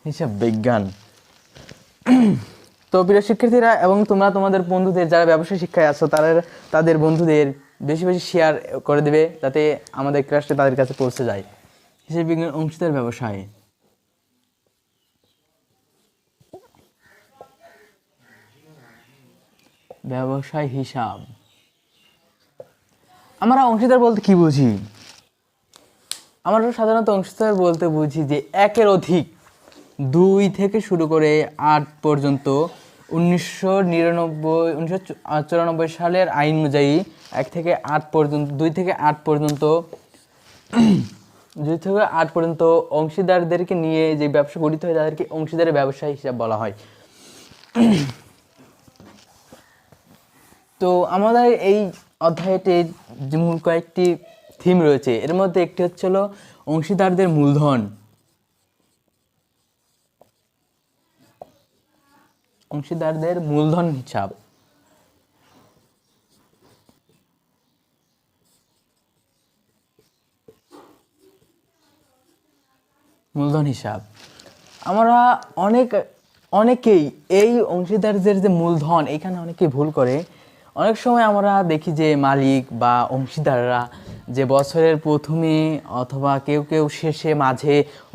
হিসাব বিজ্ঞান। তো প্রিয় শিক্ষার্থীরা এবং তোমরা তোমাদের বন্ধুদের যারা ব্যবসায় শিক্ষায় আছো তাদের বন্ধুদের বেশি বেশি শেয়ার করে দেবে যাতে আমাদের ক্লাসটা তাদের কাছে পৌঁছে যায়। হিসাব বিজ্ঞান অংশীদার ব্যবসায় হিসাব। আমরা অংশীদার বলতে কি বুঝি? আমরা সাধারণত অংশীদার বলতে বুঝি যে একের অধিক 2 থেকে শুরু করে 8 পর্যন্ত 1994 সালের আইন অনুযায়ী 1 থেকে 8 পর্যন্ত 2 থেকে 8 পর্যন্ত 2 থেকে 8 পর্যন্ত অংশীদারদেরকে নিয়ে যে ব্যবসা গঠিত হয় তাদেরকে অংশীদারের ব্যবসায় হিসাব বলা হয়। তো আমাদের এই অধ্যায়তে যে মূল কয়েকটি থিম রয়েছে এর মধ্যে একটি হচ্ছিল অংশীদারদের মূলধন। অংশীদারদের মূলধন হিসাব। মূলধন হিসাব আমরা অনেকেই এই অংশীদারদের যে মূলধন এখানে অনেকেই ভুল করে। অনেক সময় আমরা দেখি যে মালিক বা অংশীদাররা যে বছরের প্রথমে অথবা কেউ কেউ শেষে মাঝে